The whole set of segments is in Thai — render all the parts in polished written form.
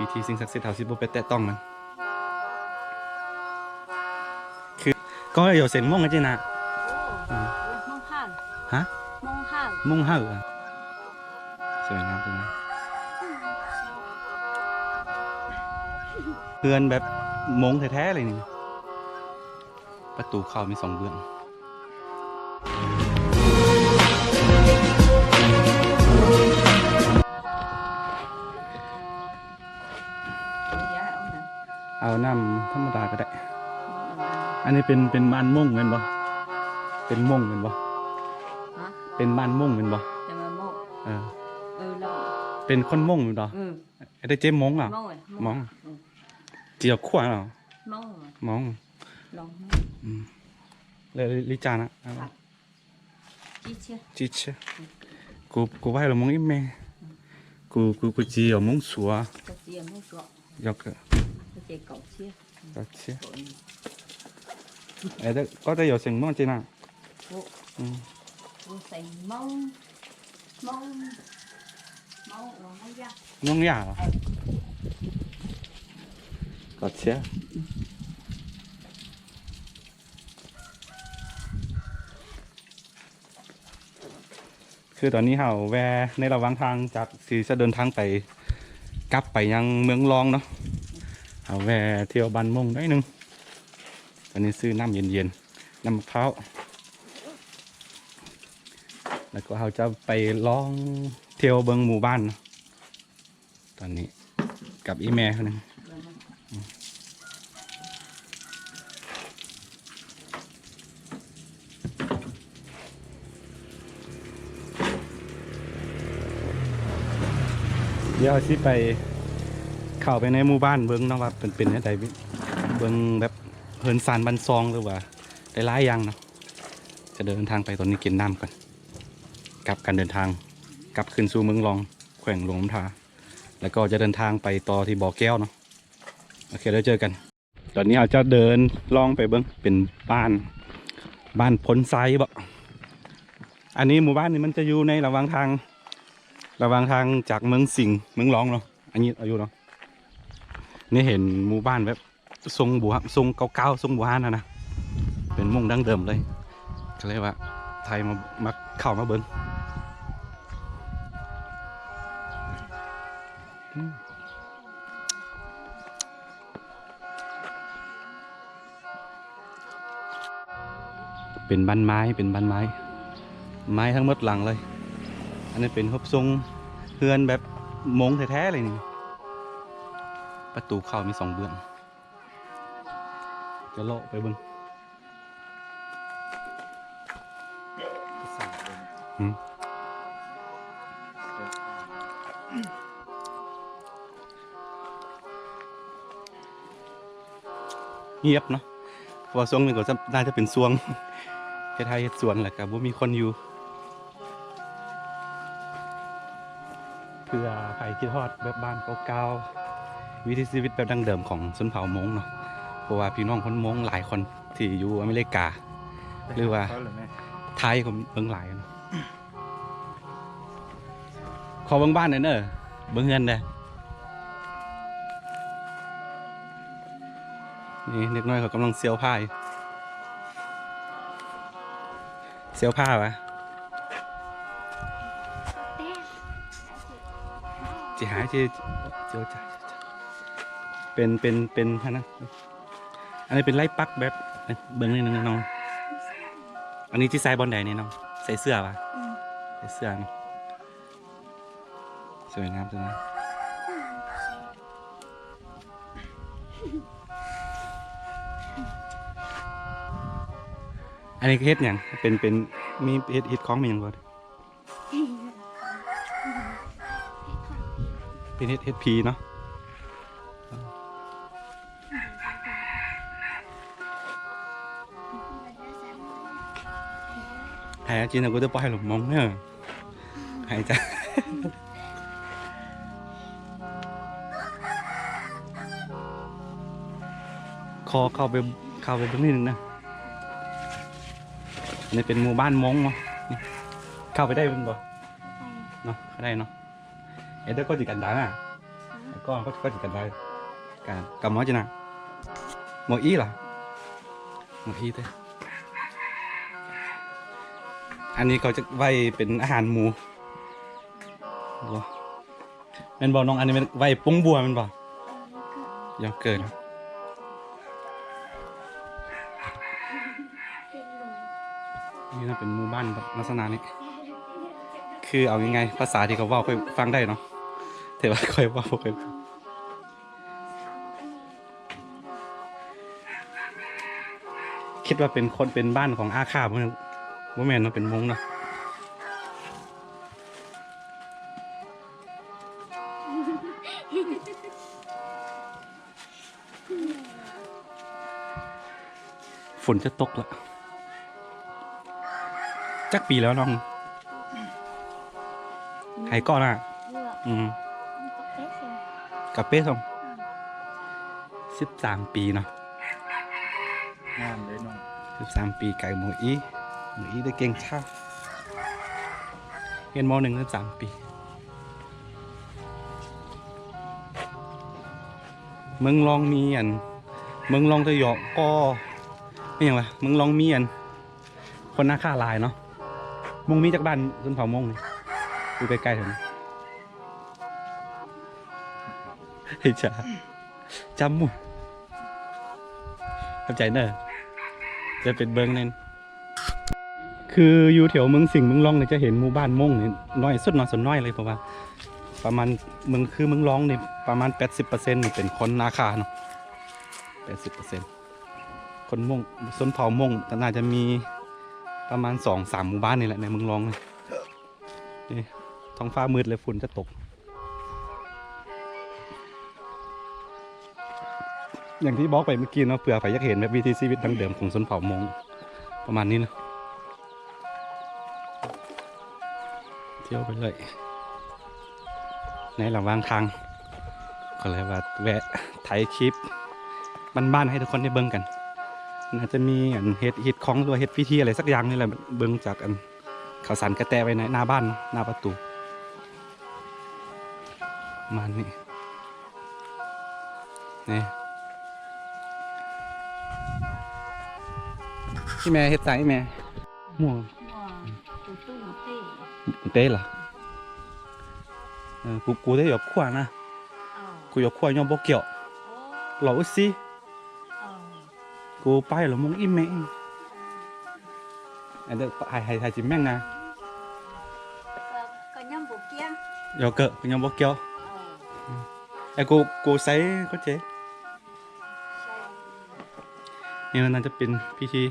พิธีสิ่งศักดิ์สิทธิ์เขาสิบ่ไปแตะต้องมันคือก็อยู่เสียงม่งกันจีนะ梦汉ฮะ梦汉ม่งห่าสวยงามจังเพื่อนแบบมงแท้ๆเลยนี่ประตูเข้ามี2 เบื้องเอาน้ำธรรมดาก็ได้อันนี้เป็นบ้านม่งเป็นบ่เป็นม่งเป็นบ่เป็นบ้านม่งเป็นบ่จะมาโมเราเป็นคนม่งเป็นบ่ได้เจ๊มงอ่ะมงเจียวขวานเหรอมงลองเลยลิจานะจีเชกูไปเรามงอีเมกูจีเอามงสัวยกเก็จะ有成梦จีน่ะใส่มงยาเหรอก็เชี่ยคือตอนนี้เราแวะในระหว่างทางจากสีจะเดินทางไปกลับไปยังเมืองรองเนาะเราแวะเที่ยวบ้านม่งได้นึงตอนนี้ซื้อน้ำเย็นๆน้ำมะพร้าวแล้วก็เราจะไปลองเที่ยวเบิงหมู่บ้านนะตอนนี้กับอีแม่คนนึงเดี๋ยวสิไปเข้าไปในหมู่บ้านเบิงเนาะว่าเป็นอะไรเบิงแบบเฮินซานบันซองหรือว่าได้หลายอย่างเนาะจะเดินทางไปตอนนี้กินน้ำก่อนกับการเดินทางกลับขึ้นสู่เมืองรองแขวงหลวงน้ำทาแล้วก็จะเดินทางไปต่อที่บ่อแก้วเนาะโอเคแล้วเจอกันตอนนี้เราจะเดินล่องไปเบิ้งเป็นบ้านพ้นไซบ่อันนี้หมู่บ้านนี้มันจะอยู่ในระหว่างทางจากเมืองสิงห์เมืองรองเนาะอันนี้อายุเนาะนี่เห็นหมู่บ้านแบบทรงบัวทรงเก่าๆทรงบัวฮานนะเป็นมุ่งดั้งเดิมเลยก็เลยว่าไทยมาเข้ามาเบิ้งเป็นบ้านไม้ไม้ทั้งหมดหลังเลยอันนี้เป็นฮบทรงเฮือนแบบมงแท้ๆเลยนี่ประตูเข้ามี2 เบื้องจะเลาะไปเบิ้งเงียบเนาะเพราะว่าช่วงนี้ก็น่าจะเป็นช่วงเฮ็ดไร่เฮ็ดสวนแหละครับว่ามีคนอยู่เพื่อใครคิดฮอดแบบบ้านเก่าๆวิถีชีวิตแบบดั้งเดิมของชนเผ่ามงเนาะเพราะว่าพี่น้องคนมงหลายคนที่อยู่อเมริกาหรือว่าไทยก็เบิ่งหลายเนาะขอเบิ่งบ้านหน่อยเด้อเบิ่งเฮือนเด้อนี่เด็กน้อยเขากำลังเสียวผ้าวะจีหายจีเจียวจ่าเป็นฮะนะอันนี้เป็นไล่ปักแบบเบิ้งนี่นึงน้องอันนี้ที่ใส่บอลแดงนี่น้องใส่เสื้อปะใส่เสื้อเนาะสวยงามจังนะอันนี้เฮ็ดอย่างเป็นมีเฮ็ดของมีอย่างบ่เป็นเฮ็ดพีเนาะหายจริงนะกูจะปล่อยหลุมมองเนี่ยหายจ้ะคอเข้าไปตรงนี้นึงนะนี่เป็นหมู่บ้านมงเนาะเข้าไปได้เป็นบ่เนาะเข้าได้เนาะเอ็ดก็จิกันดังอ่ะ ก็จะกันได้การกับหมอจีน่ะหมออีล่ะหมออีเต้อันนี้เขาจะไว้เป็นอาหารหมูเป็นบ่อน้องอันนี้เป็นไว้ปุ้งบัวเป็นบ่ยอมเกินนี่น่าเป็นหมู่บ้านลักษณะนี้คือเอายังไงภาษาที่เขาว่าค่อยฟังได้เนาะแต่ว่าค่อยว่าค่อยคิดว่าเป็นคนเป็นบ้านของอาคาเพื่อนว่าแม่นเนาะเป็นมงเนาะฝนจะตกแล้วจักปีแล้วน้องไห้ก้อนอ่ะกับเป้ส่ง13 ปีเนาะงามเลยน้อง13 ปีไก่หมูอีได้เก่งช่างเรียนม.1 13 ปีมึงลองมีอันมึงลองจะหยอกก็ไม่อย่างไรมึงลองมีอันคนหน้าค่าลายเนาะมึงมีจากบ้านจนเผามงเลยดูใกล้ๆเถอะเฮ้ยจ้าจำมุเข้าใจเนอะจะเป็นเบิ้งนั่นคืออยู่แถวเมืองสิงห์เมืองร้องเนี่ยจะเห็นหมู่บ้านมงเนี่ยน้อยสุดน้อยส่วนน้อยเลยเพราะว่าประมาณเมืองคือเมืองร้องเนี่ยประมาณ 80% นี่เป็นคนนาคาเนาะ 80%คนมงชนเผ่ามงแต่น่าจะมีประมาณ 2-3 หมู่บ้านนี่แหละในเมืองร้องเลยนี่ท้องฟ้ามืดเลยฝุ่นจะตกอย่างที่บอกไปเมื่อกี้เนาะเผื่อใครอยากเห็นแบบวิถีชีวิตดั้งเดิมของชนเผ่ามงประมาณนี้นะเที่ยวไปเลยในระหว่างทางก็เลยว่าแวะถ่ายคลิปบ้านๆให้ทุกคนได้เบิ่งกันน่าจะมีอันเฮ็ดของหรือเฮ็ดพิธีอะไรสักอย่างนี่แหละเบิ่งจากอันข้าวสารกระแตไว้ในหน้าบ้านหน้าประตูมานี่นี่พี่แม่เฮ็ดใจแม่ม่วงเต้เหรอกูได้หยบขวานะกูหยบขวายอมบอกเกี่ยวเราสิกูไปหรอมงอิมแม่อันเด็กหายจิแม่งนะก็ย่ำบุกเกี้ยงเดี๋ยวเกิดยอมบอกเกี่ยวไอ้กูใส่ก็เจ๊นี่มันน่าจะเป็นพิธี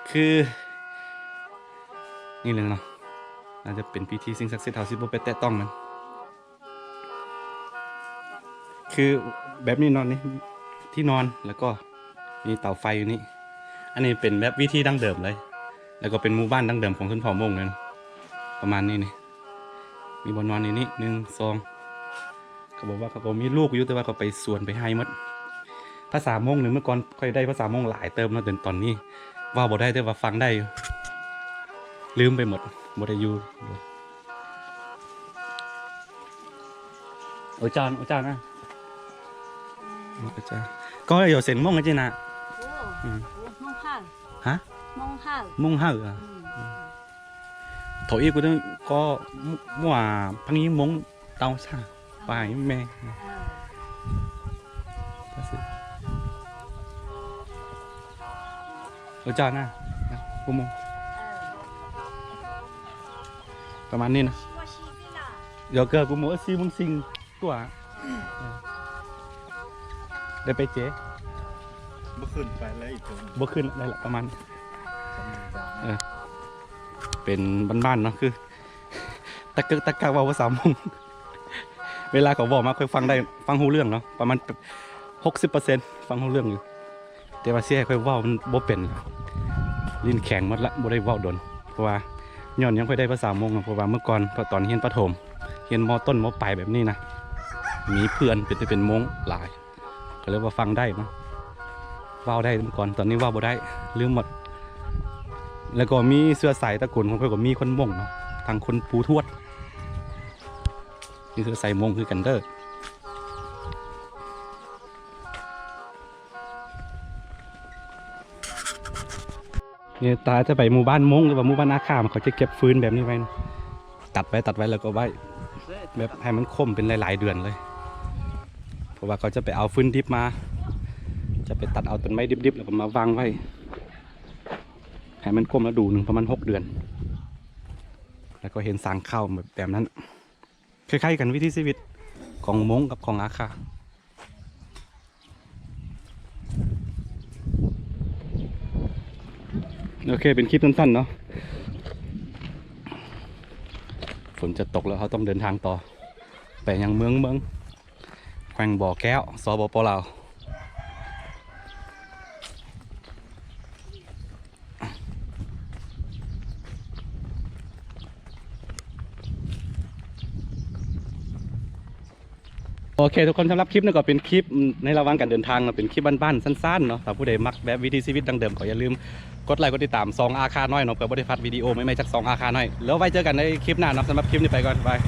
คือนี่เลยเนาะน่าจะเป็นพิธีสิ่งศักดิ์สิทธิ์เท่าสิบ่ไปแตะต้องมันคือแบบนี้นอนนี่ที่นอนแล้วก็มีเตาไฟอยู่นี่อันนี้เป็นแบบวิธีดั้งเดิมเลยแล้วก็เป็นหมู่บ้านดั้งเดิมของชนเผ่ามงเลยนะประมาณนี้นี่มีบนนอนนี่1 2เขาบอกว่าเขามีลูกอยู่แต่ว่าเขาไปสวนไปให้หมดภาษามงหนึ่งเมื่อก่อนค่อยได้ภาษามงหลายเติมแล้วแต่ตอนนี้ว่าบ่ได้แต่ว่าฟังได้อยู่ลืมไปหมดบ่ได้อยู่โอ้จานนะก็อยู่เสียงมงกันจีนะมงห่างฮะมงห่างอ่ะถอยกูต้องก็มั่วพังยิ่งมงเตาซ่าไปแม่โอ้จานนะกูมงประมาณนี้นะเดี๋ยวเกิดกูมงซีมึงซิงตัวได้ไปเจ๊บ่ขึ้นไปเลยอีกคนบ่ขึ้นได้ละประมาณเป็นบ้านๆเนาะคือตะเกว่าภาษามงเวลาเขาบอกมาค่อยฟังได้ฟังหูเรื่องเนาะประมาณ 60% ฟังหูเรื่องอยู่แต่ว่าเสียค่อยว่ามันบ่เป็นลิ้นแข็งหมดละบ่ได้เว้าดนเพราะว่าย้อนยังค่อยได้ภาษามงเพราะว่าเมื่อก่อนตอนเรียนประถมเรียนม.ต้นม.ปลายแบบนี้นะมีเพื่อนเป็นมงหลายก็เลยว่าฟังได้เนาะว่าวได้เมื่อก่อนตอนนี้ว่าวบ่ได้ลืมหมดแล้วก็มีเสื้อสายตระกูลของเพื่อนก็มีคนมงเนาะทางคนปูทวด นี่คือใส่มงคือกันเด้อเนี่ยตาจะไปหมู่บ้านมงหรือว่าหมู่บ้านอาคามเขาจะเก็บฟืนแบบนี้ไว้นะตัดไว้แล้วก็ไว้แบบให้มันคมเป็นหลายๆเดือนเลยเพราะว่าเขาจะไปเอาฟืนดิบมาจะไปตัดเอาต้นไม้ดิบๆแล้วก็มาวางไว้ให้มันคมแล้วดูหนึ่งประมาณ6 เดือนแล้วก็เห็นสางข้าวแบบนั้นคล้ายๆกันวิถีชีวิตของมงกับของอาคาโอเคเป็นคลิปสั้นๆเนาะฝนจะตกแล้วเขาต้องเดินทางต่อไปยังเมืองแขวงบ่อแก้วสปปลาวโอเคทุกคนสำหรับคลิปนี้ก็เป็นคลิปในระหว่างการเดินทางเป็นคลิปบ้านๆสั้นๆเนาะถ้าผู้ใดมักแบบวิถีชีวิตดังเดิมก็อย่าลืมกดไลค์กดติดตาม2 อาคาน้อยเนาะเพื่อบริพัตรวิดีโอไม่ๆจาก2 อาคาน้อยแล้วไว้เจอกันในคลิปหน้าเนาะสำหรับคลิปนี้ไปก่อนบาย